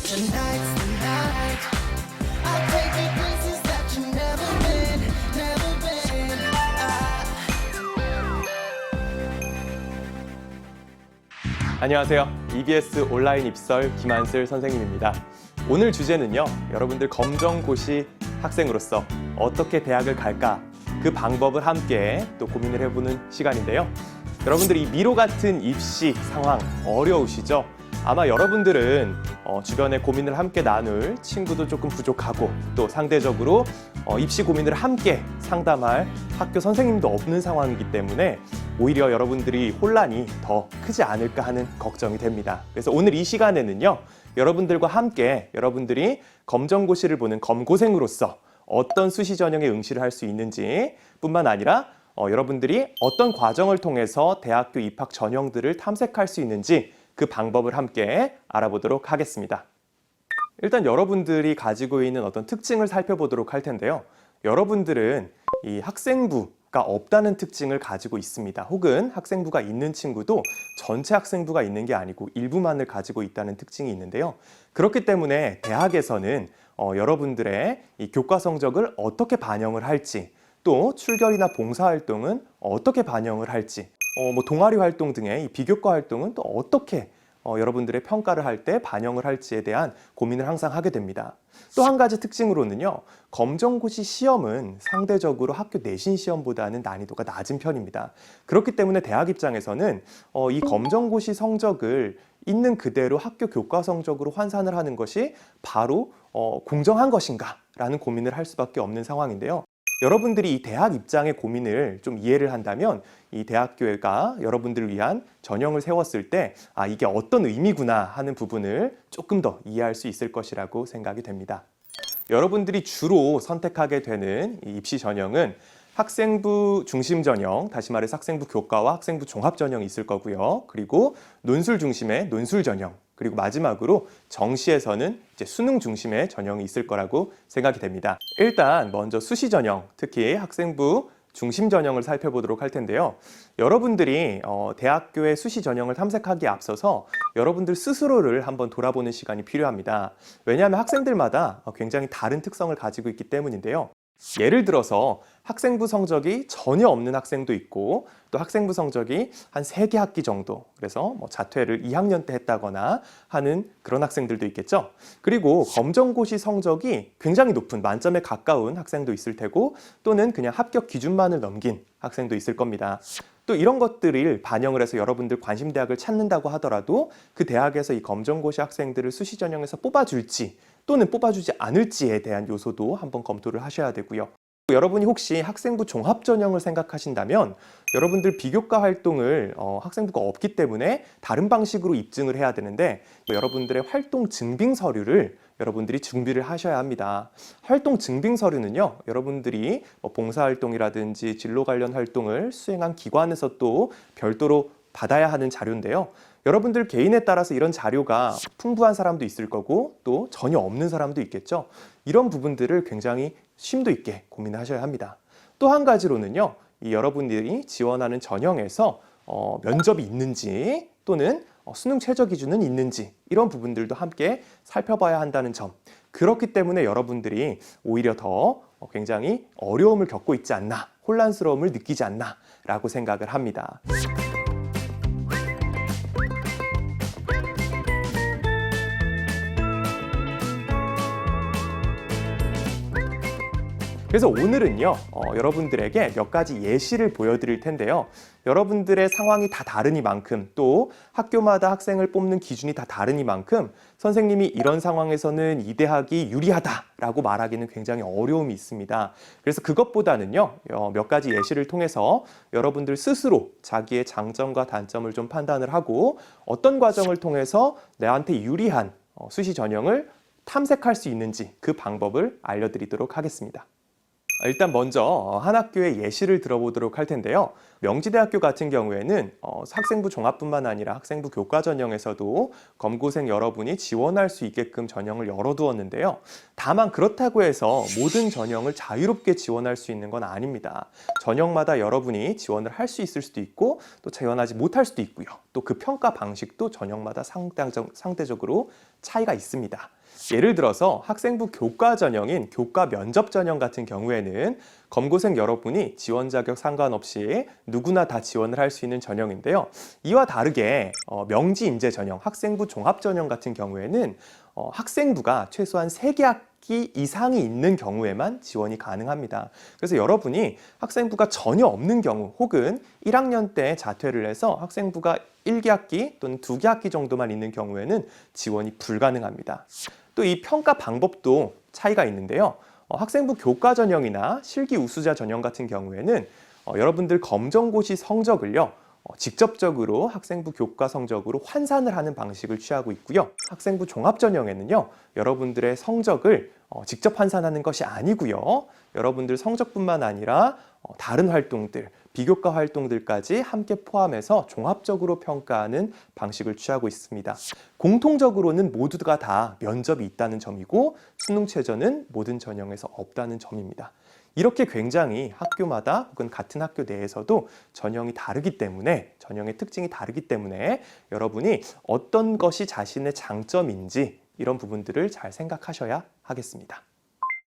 Tonight's the night. I'll take you places that you've never been, never been. 안녕하세요. EBS 온라인 입설 김한슬 선생님입니다. 오늘 주제는요, 여러분들 검정고시 학생으로서 어떻게 대학을 갈까? 그 방법을 함께 또 고민을 해보는 시간인데요. 여러분들 이 미로 같은 입시 상황 어려우시죠? 아마 여러분들은 주변에 고민을 함께 나눌 친구도 조금 부족하고 또 상대적으로 입시 고민을 함께 상담할 학교 선생님도 없는 상황이기 때문에 오히려 여러분들이 혼란이 더 크지 않을까 하는 걱정이 됩니다. 그래서 오늘 이 시간에는요, 여러분들과 함께 여러분들이 검정고시를 보는 검고생으로서 어떤 수시 전형에 응시를 할 수 있는지 뿐만 아니라 여러분들이 어떤 과정을 통해서 대학교 입학 전형들을 탐색할 수 있는지 그 방법을 함께 알아보도록 하겠습니다. 일단 여러분들이 가지고 있는 어떤 특징을 살펴보도록 할 텐데요. 여러분들은 이 학생부가 없다는 특징을 가지고 있습니다. 혹은 학생부가 있는 친구도 전체 학생부가 있는 게 아니고 일부만을 가지고 있다는 특징이 있는데요. 그렇기 때문에 대학에서는 여러분들의 이 교과 성적을 어떻게 반영을 할지, 또 출결이나 봉사활동은 어떻게 반영을 할지, 동아리 활동 등의 이 비교과 활동은 또 어떻게 여러분들의 평가를 할 때 반영을 할지에 대한 고민을 항상 하게 됩니다. 또 한 가지 특징으로는요, 검정고시 시험은 상대적으로 학교 내신 시험보다는 난이도가 낮은 편입니다. 그렇기 때문에 대학 입장에서는 이 검정고시 성적을 있는 그대로 학교 교과 성적으로 환산을 하는 것이 바로 공정한 것인가 라는 고민을 할 수밖에 없는 상황인데요. 여러분들이 이 대학 입장의 고민을 좀 이해를 한다면 이 대학교가 여러분들을 위한 전형을 세웠을 때 이게 어떤 의미구나 하는 부분을 조금 더 이해할 수 있을 것이라고 생각이 됩니다. 여러분들이 주로 선택하게 되는 이 입시 전형은 학생부 중심 전형, 다시 말해서 학생부 교과와 학생부 종합 전형이 있을 거고요. 그리고 논술 중심의 논술 전형, 그리고 마지막으로 정시에서는 이제 수능 중심의 전형이 있을 거라고 생각이 됩니다. 일단 먼저 수시 전형, 특히 학생부 중심 전형을 살펴보도록 할 텐데요. 여러분들이 대학교의 수시 전형을 탐색하기에 앞서서 여러분들 스스로를 한번 돌아보는 시간이 필요합니다. 왜냐하면 학생들마다 굉장히 다른 특성을 가지고 있기 때문인데요. 예를 들어서 학생부 성적이 전혀 없는 학생도 있고 또 학생부 성적이 한 3개 학기 정도, 그래서 자퇴를 2학년 때 했다거나 하는 그런 학생들도 있겠죠. 그리고 검정고시 성적이 굉장히 높은 만점에 가까운 학생도 있을 테고 또는 그냥 합격 기준만을 넘긴 학생도 있을 겁니다. 또 이런 것들을 반영을 해서 여러분들 관심 대학을 찾는다고 하더라도 그 대학에서 이 검정고시 학생들을 수시 전형에서 뽑아줄지 또는 뽑아주지 않을지에 대한 요소도 한번 검토를 하셔야 되고요. 여러분이 혹시 학생부 종합 전형을 생각하신다면 여러분들 비교과 활동을 학생부가 없기 때문에 다른 방식으로 입증을 해야 되는데 여러분들의 활동 증빙 서류를 여러분들이 준비를 하셔야 합니다. 활동 증빙 서류는요, 여러분들이 봉사활동이라든지 진로 관련 활동을 수행한 기관에서 또 별도로 받아야 하는 자료인데요. 여러분들 개인에 따라서 이런 자료가 풍부한 사람도 있을 거고 또 전혀 없는 사람도 있겠죠. 이런 부분들을 굉장히 심도 있게 고민하셔야 합니다. 또 한 가지로는요, 이 여러분들이 지원하는 전형에서 면접이 있는지 또는 수능 최저 기준은 있는지 이런 부분들도 함께 살펴봐야 한다는 점. 그렇기 때문에 여러분들이 오히려 더 굉장히 어려움을 겪고 있지 않나, 혼란스러움을 느끼지 않나 라고 생각을 합니다. 그래서 오늘은요, 여러분들에게 몇 가지 예시를 보여드릴 텐데요. 여러분들의 상황이 다 다르니만큼 또 학교마다 학생을 뽑는 기준이 다 다르니만큼 선생님이 이런 상황에서는 이 대학이 유리하다라고 말하기는 굉장히 어려움이 있습니다. 그래서 그것보다는요, 몇 가지 예시를 통해서 여러분들 스스로 자기의 장점과 단점을 좀 판단을 하고 어떤 과정을 통해서 나한테 유리한 수시 전형을 탐색할 수 있는지 그 방법을 알려드리도록 하겠습니다. 일단 먼저 한 학교의 예시를 들어보도록 할 텐데요. 명지대학교 같은 경우에는 학생부 종합뿐만 아니라 학생부 교과 전형에서도 검고생 여러분이 지원할 수 있게끔 전형을 열어두었는데요. 다만 그렇다고 해서 모든 전형을 자유롭게 지원할 수 있는 건 아닙니다. 전형마다 여러분이 지원을 할 수 있을 수도 있고 또 지원하지 못할 수도 있고요. 또 그 평가 방식도 전형마다 상대적으로 차이가 있습니다. 예를 들어서 학생부 교과 전형인 교과 면접 전형 같은 경우에는 검고생 여러분이 지원 자격 상관없이 누구나 다 지원을 할 수 있는 전형인데요. 이와 다르게 명지 인재 전형, 학생부 종합 전형 같은 경우에는 학생부가 최소한 3개 학기 이상이 있는 경우에만 지원이 가능합니다. 그래서 여러분이 학생부가 전혀 없는 경우 혹은 1학년 때 자퇴를 해서 학생부가 1개 학기 또는 2개 학기 정도만 있는 경우에는 지원이 불가능합니다. 또 이 평가 방법도 차이가 있는데요. 학생부 교과 전형이나 실기 우수자 전형 같은 경우에는 여러분들 검정고시 성적을요, 직접적으로 학생부 교과 성적으로 환산을 하는 방식을 취하고 있고요. 학생부 종합 전형에는요, 여러분들의 성적을 직접 환산하는 것이 아니고요. 여러분들 성적뿐만 아니라 다른 활동들, 비교과 활동들까지 함께 포함해서 종합적으로 평가하는 방식을 취하고 있습니다. 공통적으로는 모두가 다 면접이 있다는 점이고 수능 최저는 모든 전형에서 없다는 점입니다. 이렇게 굉장히 학교마다 혹은 같은 학교 내에서도 전형이 다르기 때문에, 전형의 특징이 다르기 때문에 여러분이 어떤 것이 자신의 장점인지 이런 부분들을 잘 생각하셔야 하겠습니다.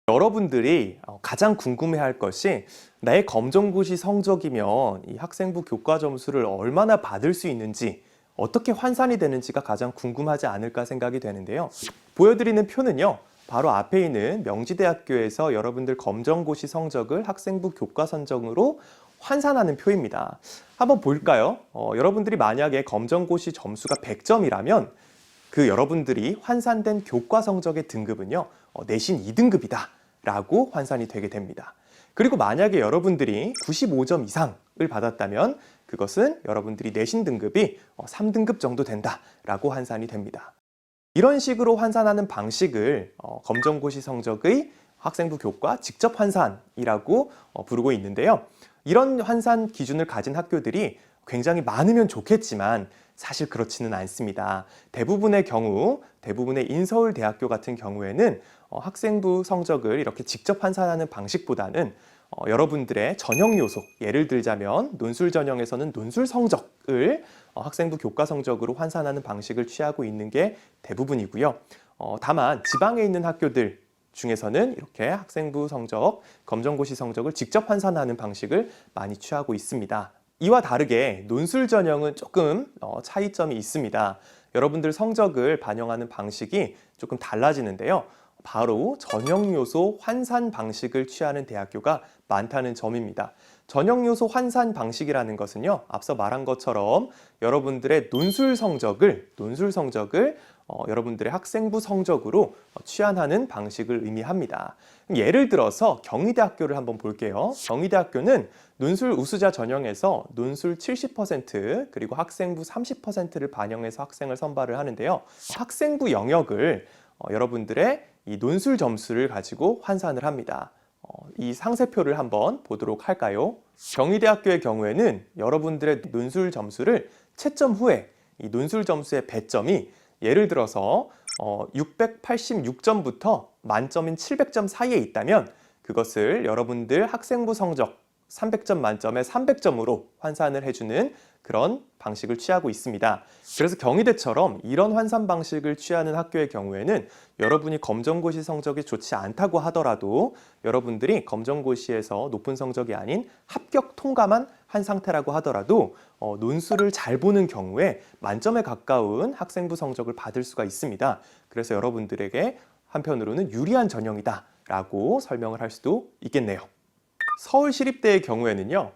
여러분들이 가장 궁금해할 것이 나의 검정고시 성적이면 이 학생부 교과 점수를 얼마나 받을 수 있는지, 어떻게 환산이 되는지가 가장 궁금하지 않을까 생각이 되는데요. 보여드리는 표는요, 바로 앞에 있는 명지대학교에서 여러분들 검정고시 성적을 학생부 교과 선정으로 환산하는 표입니다. 한번 볼까요? 여러분들이 만약에 검정고시 점수가 100점이라면 그 여러분들이 환산된 교과 성적의 등급은요, 내신 2등급이다 라고 환산이 되게 됩니다. 그리고 만약에 여러분들이 95점 이상을 받았다면 그것은 여러분들이 내신 등급이 3등급 정도 된다 라고 환산이 됩니다. 이런 식으로 환산하는 방식을 검정고시 성적의 학생부 교과 직접 환산이라고 부르고 있는데요. 이런 환산 기준을 가진 학교들이 굉장히 많으면 좋겠지만 사실 그렇지는 않습니다. 대부분의 경우, 대부분의 인서울대학교 같은 경우에는 학생부 성적을 이렇게 직접 환산하는 방식보다는 여러분들의 전형 요소, 예를 들자면 논술 전형에서는 논술 성적을 학생부 교과 성적으로 환산하는 방식을 취하고 있는 게 대부분이고요. 다만 지방에 있는 학교들 중에서는 이렇게 학생부 성적, 검정고시 성적을 직접 환산하는 방식을 많이 취하고 있습니다. 이와 다르게 논술 전형은 조금 차이점이 있습니다. 여러분들 성적을 반영하는 방식이 조금 달라지는데요. 바로 전형 요소 환산 방식을 취하는 대학교가 많다는 점입니다. 전형 요소 환산 방식이라는 것은요, 앞서 말한 것처럼 여러분들의 논술 성적을 여러분들의 학생부 성적으로 취한하는 방식을 의미합니다. 예를 들어서 경희대학교를 한번 볼게요. 경희대학교는 논술 우수자 전형에서 논술 70% 그리고 학생부 30%를 반영해서 학생을 선발을 하는데요. 학생부 영역을 여러분들의 이 논술 점수를 가지고 환산을 합니다. 이 상세표를 한번 보도록 할까요? 경희대학교의 경우에는 여러분들의 논술 점수를 채점 후에 이 논술 점수의 배점이 예를 들어서 686점부터 만점인 700점 사이에 있다면 그것을 여러분들 학생부 성적 300점 만점에 300점으로 환산을 해주는 그런 방식을 취하고 있습니다. 그래서 경희대처럼 이런 환산 방식을 취하는 학교의 경우에는 여러분이 검정고시 성적이 좋지 않다고 하더라도 여러분들이 검정고시에서 높은 성적이 아닌 합격 통과만 한 상태라고 하더라도 논술을 잘 보는 경우에 만점에 가까운 학생부 성적을 받을 수가 있습니다. 그래서 여러분들에게 한편으로는 유리한 전형이다 라고 설명을 할 수도 있겠네요. 서울시립대의 경우에는요,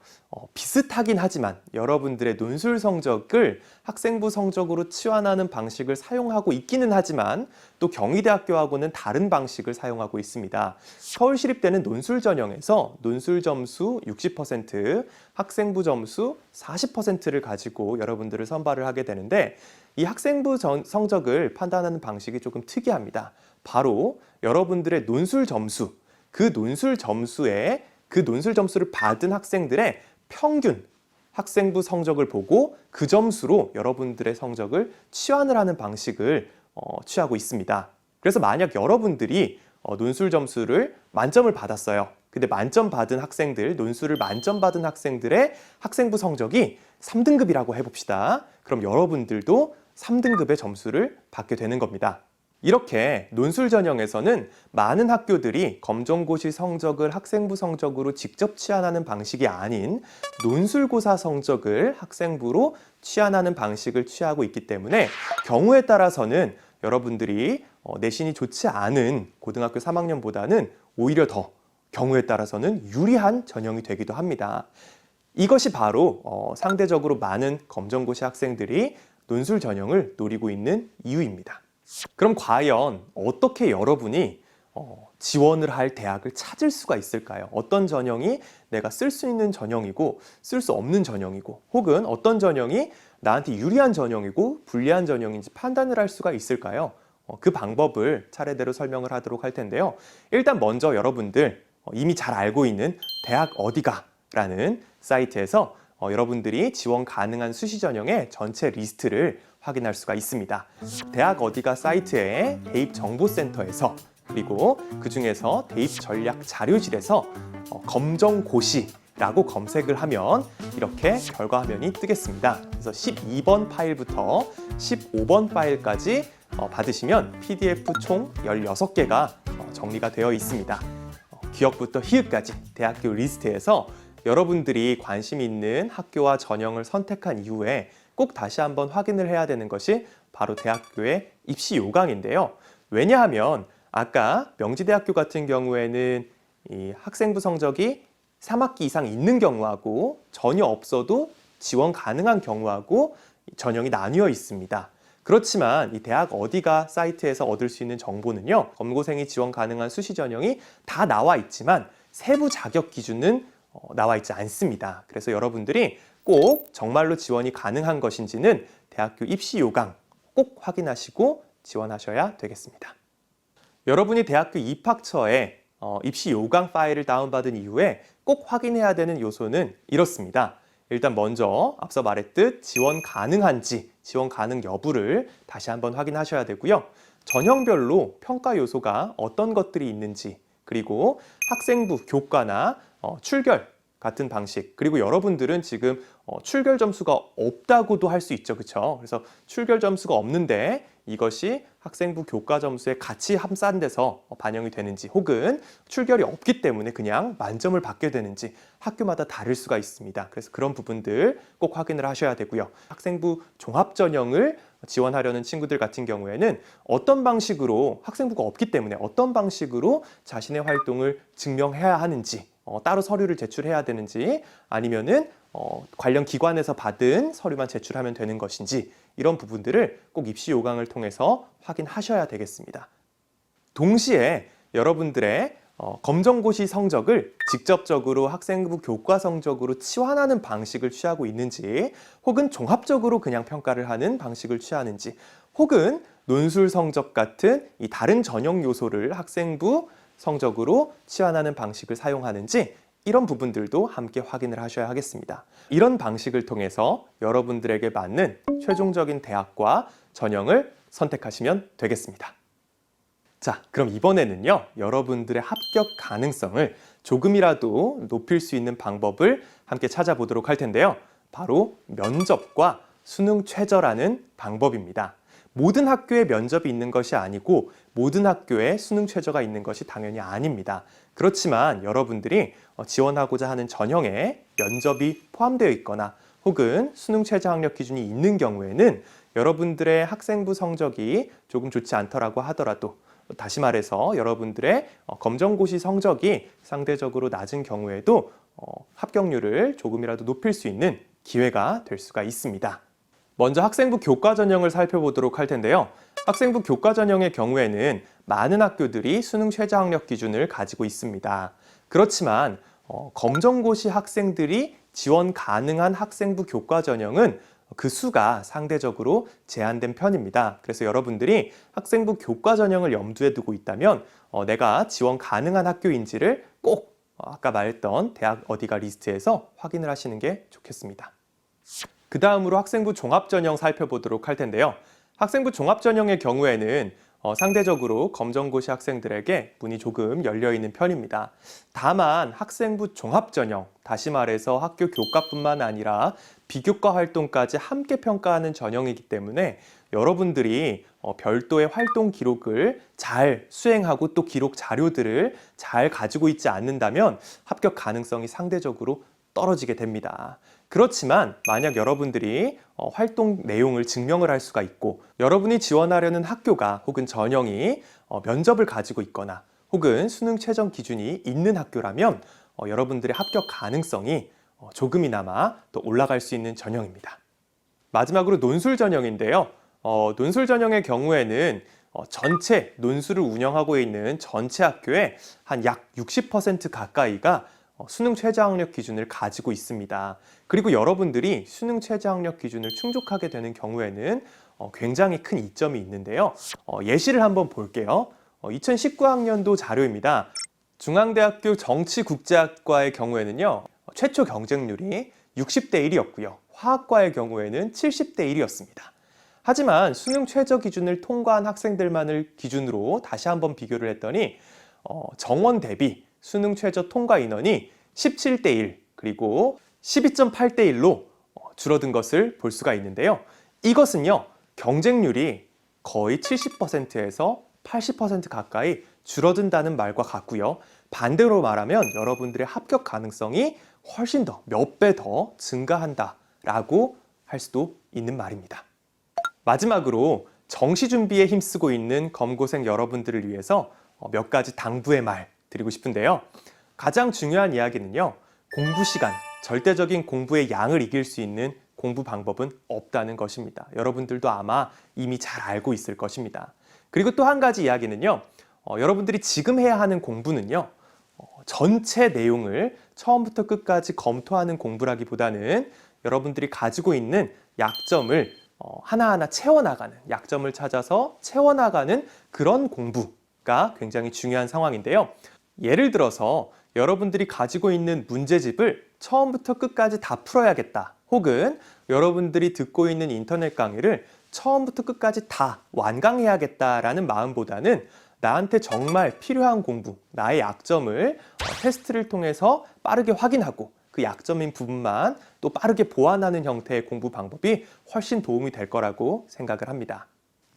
비슷하긴 하지만 여러분들의 논술 성적을 학생부 성적으로 치환하는 방식을 사용하고 있기는 하지만 또 경희대학교하고는 다른 방식을 사용하고 있습니다. 서울시립대는 논술 전형에서 논술 점수 60%, 학생부 점수 40%를 가지고 여러분들을 선발을 하게 되는데 이 학생부 성적을 판단하는 방식이 조금 특이합니다. 바로 여러분들의 논술 점수, 그 논술 점수를 받은 학생들의 평균 학생부 성적을 보고 그 점수로 여러분들의 성적을 치환을 하는 방식을 취하고 있습니다. 그래서 만약 여러분들이 논술 점수를 만점을 받았어요. 근데 만점 받은 학생들, 논술을 만점 받은 학생들의 학생부 성적이 3등급이라고 해봅시다. 그럼 여러분들도 3등급의 점수를 받게 되는 겁니다. 이렇게 논술 전형에서는 많은 학교들이 검정고시 성적을 학생부 성적으로 직접 취한하는 방식이 아닌 논술고사 성적을 학생부로 취한하는 방식을 취하고 있기 때문에 경우에 따라서는 여러분들이 내신이 좋지 않은 고등학교 3학년보다는 오히려 더 경우에 따라서는 유리한 전형이 되기도 합니다. 이것이 바로 상대적으로 많은 검정고시 학생들이 논술 전형을 노리고 있는 이유입니다. 그럼 과연 어떻게 여러분이 지원을 할 대학을 찾을 수가 있을까요? 어떤 전형이 내가 쓸 수 있는 전형이고 쓸 수 없는 전형이고 혹은 어떤 전형이 나한테 유리한 전형이고 불리한 전형인지 판단을 할 수가 있을까요? 그 방법을 차례대로 설명을 하도록 할 텐데요. 일단 먼저 여러분들 이미 잘 알고 있는 대학 어디가 라는 사이트에서 여러분들이 지원 가능한 수시 전형의 전체 리스트를 확인할 수가 있습니다. 대학 어디가 사이트의 대입정보센터에서 그리고 그 중에서 대입전략자료실에서 검정고시라고 검색을 하면 이렇게 결과 화면이 뜨겠습니다. 그래서 12번 파일부터 15번 파일까지 받으시면 PDF 총 16개가 정리가 되어 있습니다. 기역부터 희읍까지 대학교 리스트에서 여러분들이 관심 있는 학교와 전형을 선택한 이후에 꼭 다시 한번 확인을 해야 되는 것이 바로 대학교의 입시 요강인데요. 왜냐하면 아까 명지대학교 같은 경우에는 이 학생부 성적이 3학기 이상 있는 경우하고 전혀 없어도 지원 가능한 경우하고 전형이 나뉘어 있습니다. 그렇지만 이 대학 어디가 사이트에서 얻을 수 있는 정보는요. 검고생이 지원 가능한 수시 전형이 다 나와 있지만 세부 자격 기준은 나와 있지 않습니다. 그래서 여러분들이 꼭 정말로 지원이 가능한 것인지는 대학교 입시 요강 꼭 확인하시고 지원하셔야 되겠습니다. 여러분이 대학교 입학처에 입시 요강 파일을 다운받은 이후에 꼭 확인해야 되는 요소는 이렇습니다. 일단 먼저 앞서 말했듯 지원 가능한지, 지원 가능 여부를 다시 한번 확인하셔야 되고요. 전형별로 평가 요소가 어떤 것들이 있는지, 그리고 학생부, 교과나 출결 같은 방식, 그리고 여러분들은 지금 출결 점수가 없다고도 할 수 있죠. 그렇죠? 그래서 출결 점수가 없는데 이것이 학생부 교과 점수에 같이 합산돼서 반영이 되는지 혹은 출결이 없기 때문에 그냥 만점을 받게 되는지 학교마다 다를 수가 있습니다. 그래서 그런 부분들 꼭 확인을 하셔야 되고요. 학생부 종합전형을 지원하려는 친구들 같은 경우에는 어떤 방식으로 학생부가 없기 때문에 어떤 방식으로 자신의 활동을 증명해야 하는지 따로 서류를 제출해야 되는지 아니면은 관련 기관에서 받은 서류만 제출하면 되는 것인지 이런 부분들을 꼭 입시 요강을 통해서 확인하셔야 되겠습니다. 동시에 여러분들의 검정고시 성적을 직접적으로 학생부 교과 성적으로 치환하는 방식을 취하고 있는지 혹은 종합적으로 그냥 평가를 하는 방식을 취하는지 혹은 논술 성적 같은 이 다른 전형 요소를 학생부 성적으로 치환하는 방식을 사용하는지 이런 부분들도 함께 확인을 하셔야 하겠습니다. 이런 방식을 통해서 여러분들에게 맞는 최종적인 대학과 전형을 선택하시면 되겠습니다. 자, 그럼 이번에는요, 여러분들의 합격 가능성을 조금이라도 높일 수 있는 방법을 함께 찾아보도록 할 텐데요. 바로 면접과 수능 최저라는 방법입니다. 모든 학교에 면접이 있는 것이 아니고 모든 학교에 수능 최저가 있는 것이 당연히 아닙니다. 그렇지만 여러분들이 지원하고자 하는 전형에 면접이 포함되어 있거나 혹은 수능 최저 학력 기준이 있는 경우에는 여러분들의 학생부 성적이 조금 좋지 않더라고 하더라도 다시 말해서 여러분들의 검정고시 성적이 상대적으로 낮은 경우에도 합격률을 조금이라도 높일 수 있는 기회가 될 수가 있습니다. 먼저 학생부 교과 전형을 살펴보도록 할 텐데요. 학생부 교과 전형의 경우에는 많은 학교들이 수능 최저 학력 기준을 가지고 있습니다. 그렇지만 검정고시 학생들이 지원 가능한 학생부 교과 전형은 그 수가 상대적으로 제한된 편입니다. 그래서 여러분들이 학생부 교과 전형을 염두에 두고 있다면 내가 지원 가능한 학교인지를 꼭 아까 말했던 대학 어디가 리스트에서 확인을 하시는 게 좋겠습니다. 그 다음으로 학생부 종합전형 살펴보도록 할 텐데요. 학생부 종합전형의 경우에는 상대적으로 검정고시 학생들에게 문이 조금 열려있는 편입니다. 다만 학생부 종합전형, 다시 말해서 학교 교과뿐만 아니라 비교과 활동까지 함께 평가하는 전형이기 때문에 여러분들이 별도의 활동 기록을 잘 수행하고 또 기록 자료들을 잘 가지고 있지 않는다면 합격 가능성이 상대적으로 떨어지게 됩니다. 그렇지만 만약 여러분들이 활동 내용을 증명을 할 수가 있고 여러분이 지원하려는 학교가 혹은 전형이 면접을 가지고 있거나 혹은 수능 최저 기준이 있는 학교라면 여러분들의 합격 가능성이 조금이나마 더 올라갈 수 있는 전형입니다. 마지막으로 논술 전형인데요. 논술 전형의 경우에는 전체 논술을 운영하고 있는 전체 학교의 한 약 60% 가까이가 수능 최저학력 기준을 가지고 있습니다. 그리고 여러분들이 수능 최저학력 기준을 충족하게 되는 경우에는 굉장히 큰 이점이 있는데요. 예시를 한번 볼게요. 2019학년도 자료입니다. 중앙대학교 정치국제학과의 경우에는요. 최초 경쟁률이 60대 1이었고요. 화학과의 경우에는 70대 1이었습니다. 하지만 수능 최저 기준을 통과한 학생들만을 기준으로 다시 한번 비교를 했더니 정원 대비 수능 최저 통과 인원이 17대 1 그리고 12.8대 1로 줄어든 것을 볼 수가 있는데요. 이것은요. 경쟁률이 거의 70%에서 80% 가까이 줄어든다는 말과 같고요. 반대로 말하면 여러분들의 합격 가능성이 훨씬 더 몇 배 더 증가한다라고 할 수도 있는 말입니다. 마지막으로 정시 준비에 힘쓰고 있는 검고생 여러분들을 위해서 몇 가지 당부의 말 드리고 싶은데요. 가장 중요한 이야기는요. 공부 시간, 절대적인 공부의 양을 이길 수 있는 공부 방법은 없다는 것입니다. 여러분들도 아마 이미 잘 알고 있을 것입니다. 그리고 또 한 가지 이야기는요. 여러분들이 지금 해야 하는 공부는요. 전체 내용을 처음부터 끝까지 검토하는 공부라기보다는 여러분들이 가지고 있는 약점을 하나하나 채워나가는, 약점을 찾아서 채워나가는 그런 공부가 굉장히 중요한 상황인데요. 예를 들어서 여러분들이 가지고 있는 문제집을 처음부터 끝까지 다 풀어야겠다. 혹은 여러분들이 듣고 있는 인터넷 강의를 처음부터 끝까지 다 완강해야겠다라는 마음보다는 나한테 정말 필요한 공부, 나의 약점을 테스트를 통해서 빠르게 확인하고 그 약점인 부분만 또 빠르게 보완하는 형태의 공부 방법이 훨씬 도움이 될 거라고 생각을 합니다.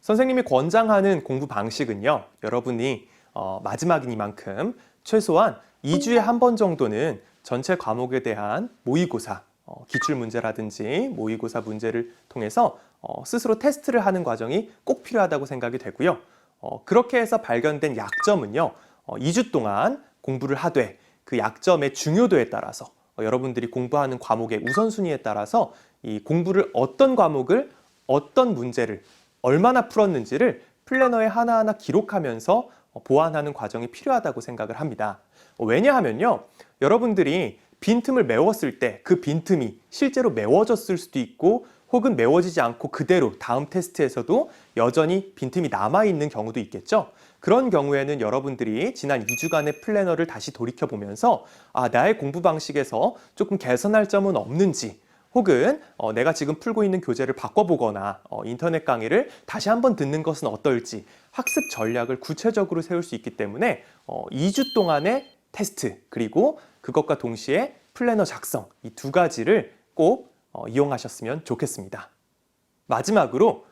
선생님이 권장하는 공부 방식은요. 여러분이 마지막이니만큼 최소한 2주에 한 번 정도는 전체 과목에 대한 모의고사, 기출문제라든지 모의고사 문제를 통해서 스스로 테스트를 하는 과정이 꼭 필요하다고 생각이 되고요. 그렇게 해서 발견된 약점은요. 2주 동안 공부를 하되 그 약점의 중요도에 따라서 여러분들이 공부하는 과목의 우선순위에 따라서 이 공부를 어떤 과목을 어떤 문제를 얼마나 풀었는지를 플래너에 하나하나 기록하면서 보완하는 과정이 필요하다고 생각을 합니다. 왜냐하면요. 여러분들이 빈틈을 메웠을 때 그 빈틈이 실제로 메워졌을 수도 있고 혹은 메워지지 않고 그대로 다음 테스트에서도 여전히 빈틈이 남아있는 경우도 있겠죠. 그런 경우에는 여러분들이 지난 2주간의 플래너를 다시 돌이켜보면서 나의 공부 방식에서 조금 개선할 점은 없는지 혹은 내가 지금 풀고 있는 교재를 바꿔보거나 인터넷 강의를 다시 한번 듣는 것은 어떨지 학습 전략을 구체적으로 세울 수 있기 때문에 2주 동안의 테스트 그리고 그것과 동시에 플래너 작성 이 두 가지를 꼭 이용하셨으면 좋겠습니다. 마지막으로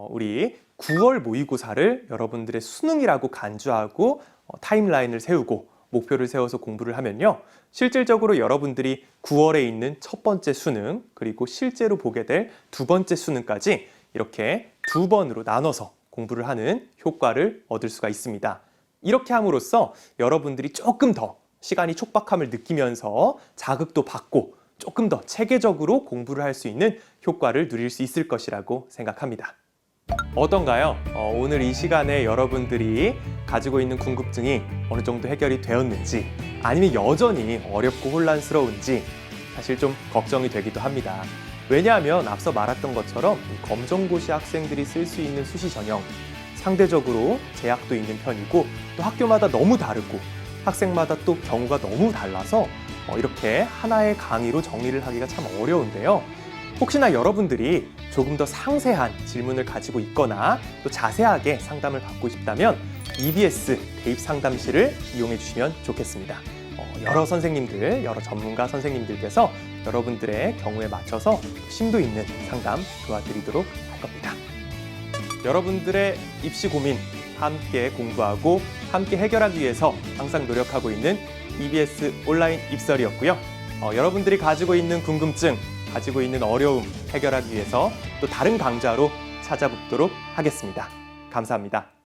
우리 9월 모의고사를 여러분들의 수능이라고 간주하고 타임라인을 세우고 목표를 세워서 공부를 하면요. 실질적으로 여러분들이 9월에 있는 첫 번째 수능 그리고 실제로 보게 될 두 번째 수능까지 이렇게 두 번으로 나눠서 공부를 하는 효과를 얻을 수가 있습니다. 이렇게 함으로써 여러분들이 조금 더 시간이 촉박함을 느끼면서 자극도 받고 조금 더 체계적으로 공부를 할 수 있는 효과를 누릴 수 있을 것이라고 생각합니다. 어떤가요? 오늘 이 시간에 여러분들이 가지고 있는 궁금증이 어느 정도 해결이 되었는지 아니면 여전히 어렵고 혼란스러운지 사실 좀 걱정이 되기도 합니다. 왜냐하면 앞서 말했던 것처럼 검정고시 학생들이 쓸 수 있는 수시 전형 상대적으로 제약도 있는 편이고 또 학교마다 너무 다르고 학생마다 또 경우가 너무 달라서 이렇게 하나의 강의로 정리를 하기가 참 어려운데요. 혹시나 여러분들이 조금 더 상세한 질문을 가지고 있거나 또 자세하게 상담을 받고 싶다면 EBS 대입 상담실을 이용해 주시면 좋겠습니다. 여러 선생님들, 여러 전문가 선생님들께서 여러분들의 경우에 맞춰서 심도 있는 상담 도와드리도록 할 겁니다. 여러분들의 입시 고민 함께 공부하고 함께 해결하기 위해서 항상 노력하고 있는 EBS 온라인 입설이었고요. 여러분들이 가지고 있는 궁금증, 가지고 있는 어려움 해결하기 위해서 또 다른 강좌로 찾아뵙도록 하겠습니다. 감사합니다.